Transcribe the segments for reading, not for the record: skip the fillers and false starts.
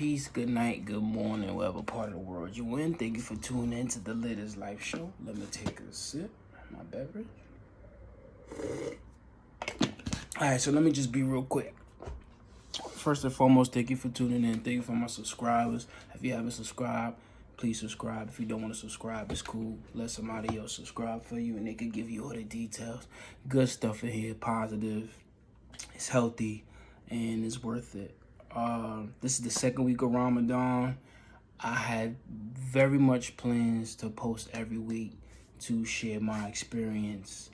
peace, good night, good morning, whatever part of the world you in. Thank you for tuning in to the Latest Life Show. Let me take a sip of my beverage. Alright, so let me just be real quick. First and foremost, thank you for tuning in. Thank you for my subscribers. If you haven't subscribed, please subscribe. If you don't want to subscribe, it's cool. Let somebody else subscribe for you and they can give you all the details. Good stuff in here, positive. It's healthy and it's worth it. This is the second week of Ramadan. I had very much plans to post every week to share my experience.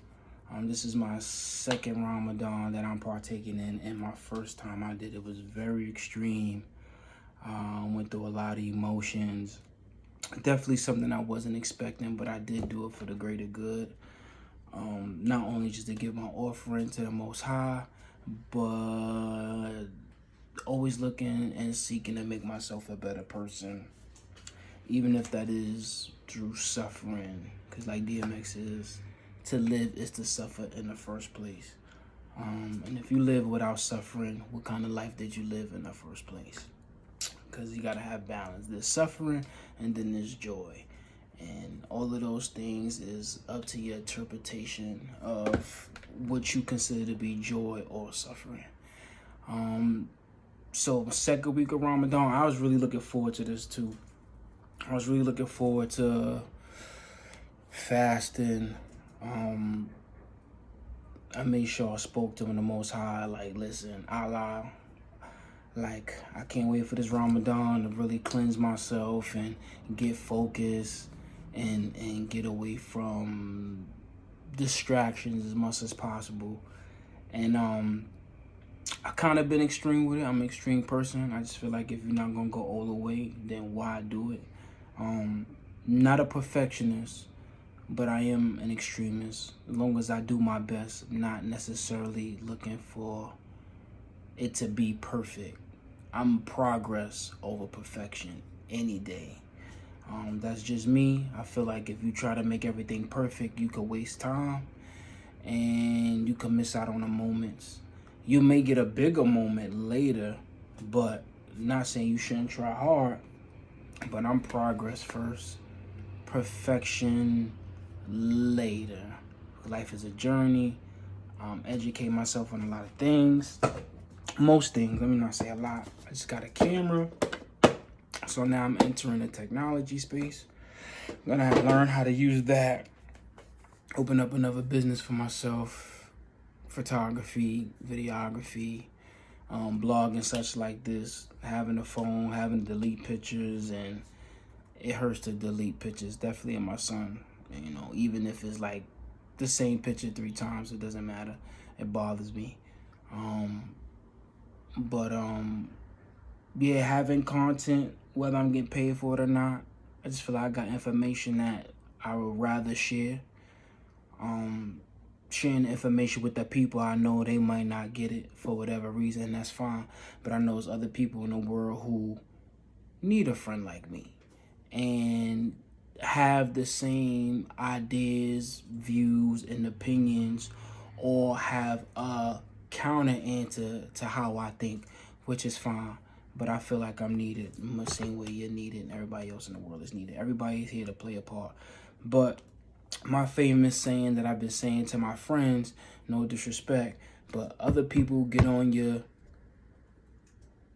This is my second Ramadan that I'm partaking in, and my first time I did it was very extreme. Went through a lot of emotions. Definitely something I wasn't expecting, but I did do it for the greater good. Not only just to give my offering to the Most High, but always looking and seeking to make myself a better person, even if that is through suffering, because like DMX is, to live is to suffer in the first place. And if you live without suffering, what kind of life did you live in the first place? Because you got to have balance. There's suffering and then there's joy, and all of those things is up to your interpretation of what you consider to be joy or suffering. So second week of Ramadan, I was really looking forward to this too. I was really looking forward to fasting. I made sure I spoke to him the Most High, like, listen, Allah, like, I can't wait for this Ramadan to really cleanse myself and get focused and get away from distractions as much as possible. And I kind of been extreme with it. I'm an extreme person. I just feel like if you're not going to go all the way, then why do it? Not a perfectionist, but I am an extremist. As long as I do my best, not necessarily looking for it to be perfect. I'm progress over perfection any day. That's just me. I feel like if you try to make everything perfect, you could waste time and you can miss out on the moments. You may get a bigger moment later, but not saying you shouldn't try hard, but I'm progress first, perfection later. Life is a journey. Educate myself on a lot of things. Most things, let me not say a lot. I just got a camera. So now I'm entering the technology space. I'm gonna learn how to use that. Open up another business for myself. Photography, videography, blog and such like this. Having a phone, having to delete pictures, and it hurts to delete pictures. Definitely of my son. You know, even if it's like the same picture 3 times, it doesn't matter. It bothers me. Yeah, having content, whether I'm getting paid for it or not, I just feel like I got information that I would rather share. Sharing the information with the people I know they might not get it for whatever reason, that's fine. But I know there's other people in the world who need a friend like me and have the same ideas, views, and opinions, or have a counter answer to how I think, which is fine. But I feel like I'm needed in the same way you're needed and everybody else in the world is needed. Everybody's here to play a part. But my famous saying that I've been saying to my friends, no disrespect, but other people get on your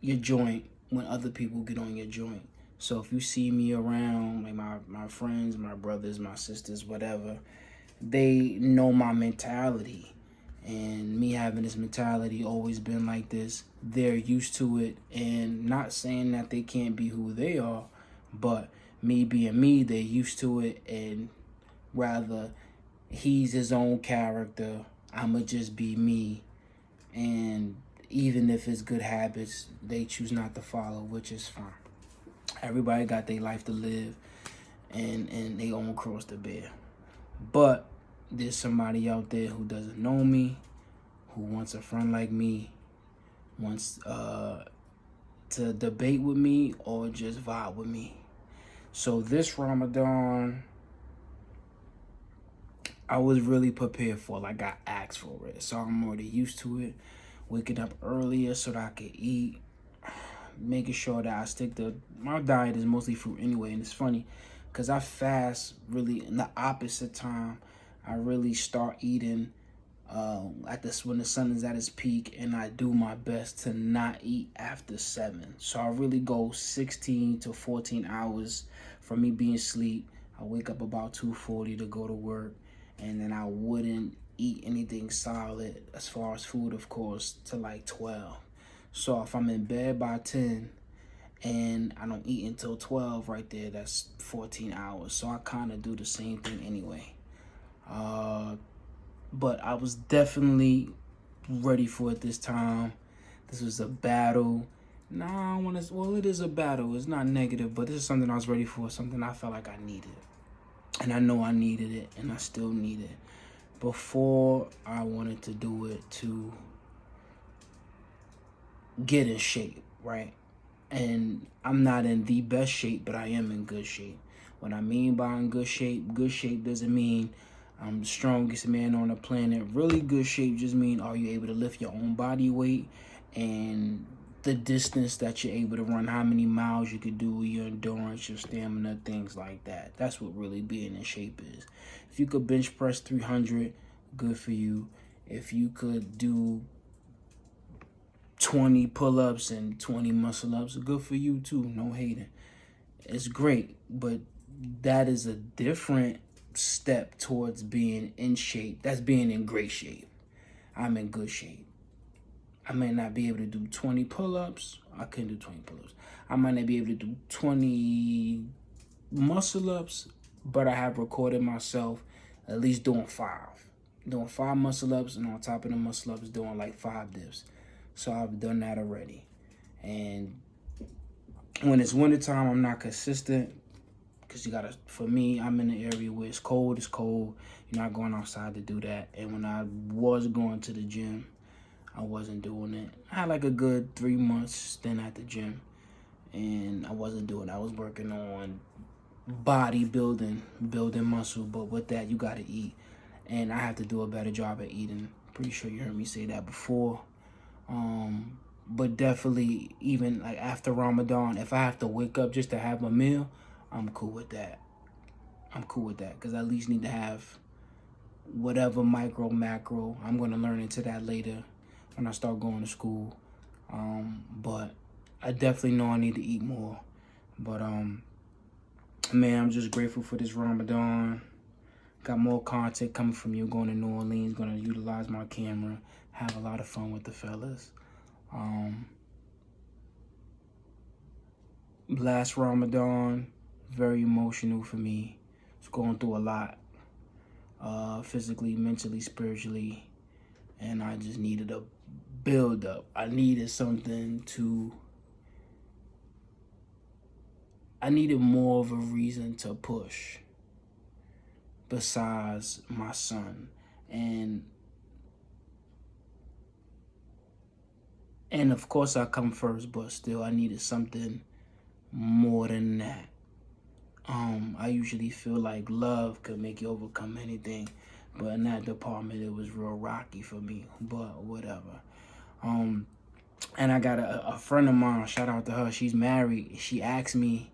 joint when other people get on your joint. So if you see me around, like my friends, my brothers, my sisters, whatever, they know my mentality. And me having this mentality, always been like this, they're used to it. And not saying that they can't be who they are, but me being me, they're used to it. And rather, he's his own character, I'ma just be me. And even if it's good habits, they choose not to follow, which is fine. Everybody got their life to live and they own cross to bear. But there's somebody out there who doesn't know me, who wants a friend like me, wants to debate with me or just vibe with me. So this Ramadan, I was really prepared for, like I asked for it. So I'm already used to it. Waking up earlier so that I could eat. making sure that I stick to my diet is mostly fruit anyway. And it's funny because I fast really in the opposite time. I really start eating at this when the sun is at its peak, and I do my best to not eat after 7. So I really go 16 to 14 hours from me being asleep. I wake up about 2:40 to go to work, and then I wouldn't eat anything solid as far as food, of course, to like 12. So if I'm in bed by 10 and I don't eat until 12, right there, that's 14 hours. So I kind of do the same thing anyway. But I was definitely ready for it this time. This was a battle. Nah, well, it is a battle. It's not negative, but this is something I was ready for, something I felt like I needed. And I know I needed it, and I still need it. Before, I wanted to do it to get in shape, right? And I'm not in the best shape, but I am in good shape. What I mean by in good shape doesn't mean I'm the strongest man on the planet. Really good shape just mean, are you able to lift your own body weight and the distance that you're able to run, how many miles you could do, your endurance, your stamina, things like that. That's what really being in shape is. If you could bench press 300, good for you. If you could do 20 pull-ups and 20 muscle-ups, good for you too, no hating. It's great, but that is a different step towards being in shape. That's being in great shape. I'm in good shape. I may not be able to do 20 pull-ups. I couldn't do 20 pull-ups. I might not be able to do 20 muscle-ups, but I have recorded myself at least doing 5. Doing 5 muscle-ups, and on top of the muscle-ups, doing like 5 dips. So I've done that already. And when it's wintertime, I'm not consistent. Because for me, I'm in an area where it's cold. You're not going outside to do that. And when I was going to the gym, I wasn't doing it. I had like a good 3 months stint at the gym, and I wasn't doing it. I was working on bodybuilding, building muscle, but with that, you got to eat. And I have to do a better job at eating. Pretty sure you heard me say that before. But definitely, even like after Ramadan, if I have to wake up just to have a meal, I'm cool with that. Because I at least need to have whatever micro, macro. I'm going to learn into that later when I start going to school. But I definitely know I need to eat more. But, man, I'm just grateful for this Ramadan. Got more content coming from you, going to New Orleans, going to utilize my camera, have a lot of fun with the fellas. Last Ramadan, very emotional for me. I was going through a lot, physically, mentally, spiritually, and I just needed a build up. I needed more of a reason to push besides my son. And of course I come first, but still I needed something more than that. I usually feel like love could make you overcome anything, but in that department it was real rocky for me, but whatever. And I got a friend of mine, shout out to her, she's married. She asked me,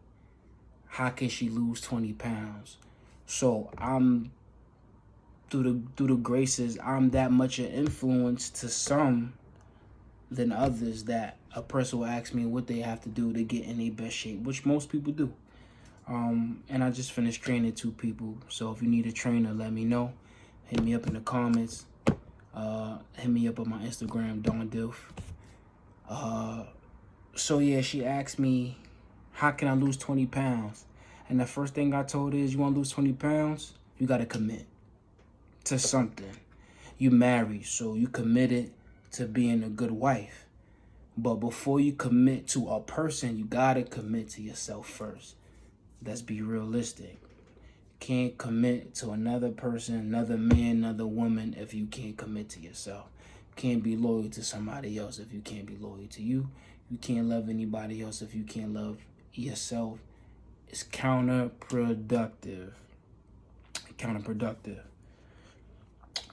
how can she lose 20 pounds? So I'm, through the graces, I'm that much an influence to some than others that a person will ask me what they have to do to get in their best shape, which most people do. And I just finished training 2 people. So if you need a trainer, let me know. Hit me up in the comments. Hit me up on my Instagram, Don Dilf. So yeah, she asked me, how can I lose 20 pounds? And the first thing I told her is, you want to lose 20 pounds? You got to commit to something. You married, so you committed to being a good wife. But before you commit to a person, you got to commit to yourself first. Let's be realistic. Can't commit to another person, another man, another woman if you can't commit to yourself. Can't be loyal to somebody else if you can't be loyal to you. You can't love anybody else if you can't love yourself. It's counterproductive.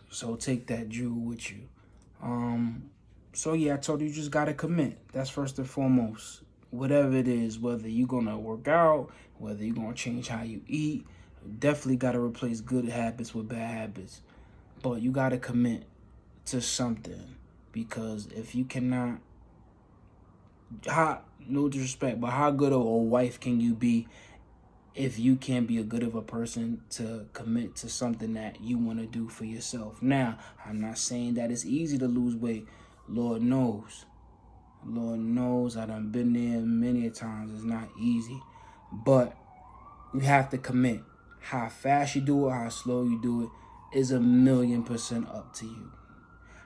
So take that jewel with you. So yeah, I told you just gotta commit. That's first and foremost. whatever it is, whether you're going to work out, whether you're going to change how you eat, definitely got to replace good habits with bad habits. But you got to commit to something, because if you cannot, no disrespect, but how good of a wife can you be if you can't be a good of a person to commit to something that you want to do for yourself? Now, I'm not saying that it's easy to lose weight. Lord knows. Lord knows I done been there many a times. It's not easy. But you have to commit. How fast you do it, how slow you do it is 1,000,000% up to you.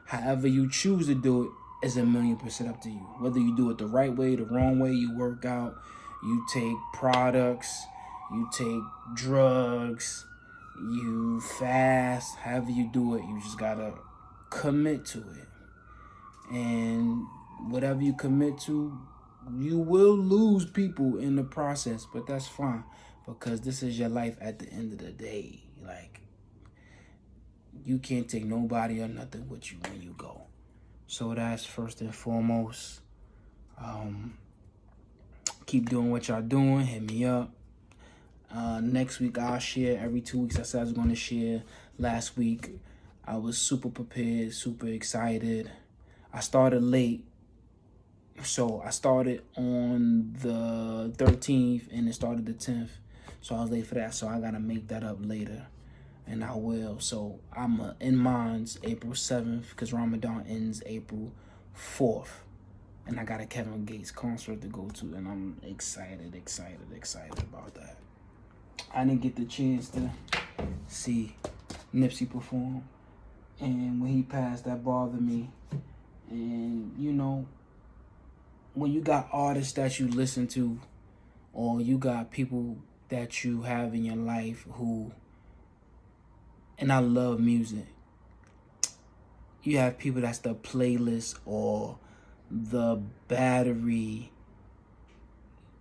However you choose to do it is 1,000,000% up to you. Whether you do it the right way, the wrong way, you work out, you take products, you take drugs, you fast, however you do it, you just gotta commit to it. And whatever you commit to, you will lose people in the process, but that's fine, because this is your life at the end of the day. Like, you can't take nobody or nothing with you when you go. So that's first and foremost. Keep doing what y'all doing. Hit me up. Next week I'll share. Every 2 weeks I said I was going to share. Last week I was super prepared, super excited. I started late. So I started on the 13th and it started the 10th. So I was late for that. So I got to make that up later. And I will. So I'm in mine's April 7th, because Ramadan ends April 4th. And I got a Kevin Gates concert to go to. And I'm excited about that. I didn't get the chance to see Nipsey perform. And when he passed, that bothered me. And, you know, when you got artists that you listen to, or you got people that you have in your life who, and I love music, you have people that's the playlist or the battery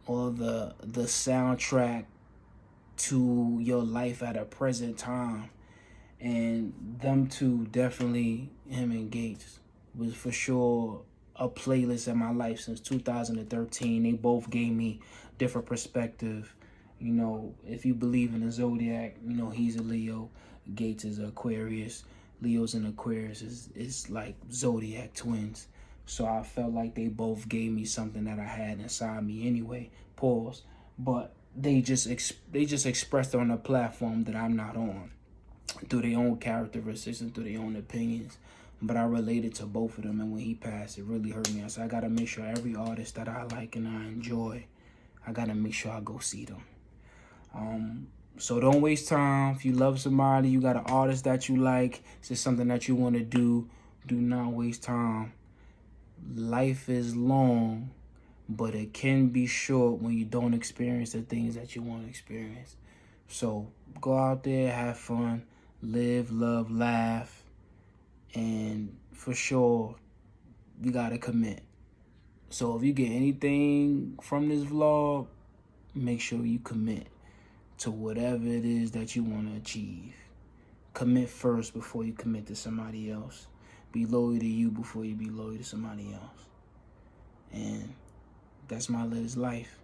or the soundtrack to your life at a present time. And them two, definitely, him and Gates, was for sure a playlist in my life since 2013. They both gave me different perspective. You know, if you believe in the zodiac, you know, he's a Leo, Gates is an Aquarius. Leos and Aquarius is like zodiac twins. So I felt like they both gave me something that I had inside me anyway. Pause. But they just expressed on a platform that I'm not on, through their own characteristics and through their own opinions. But I related to both of them, and when he passed, it really hurt me. So I gotta make sure every artist that I like and I enjoy, I gotta make sure I go see them. So don't waste time. If you love somebody, you got an artist that you like, it's just something that you want to do not waste time. Life is long, but it can be short when you don't experience the things that you want to experience. So go out there, have fun, live, love, laugh, and for sure, you got to commit. So if you get anything from this vlog, make sure you commit to whatever it is that you want to achieve. Commit first before you commit to somebody else. Be loyal to you before you be loyal to somebody else. And that's my latest life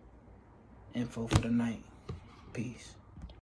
info for the night. Peace.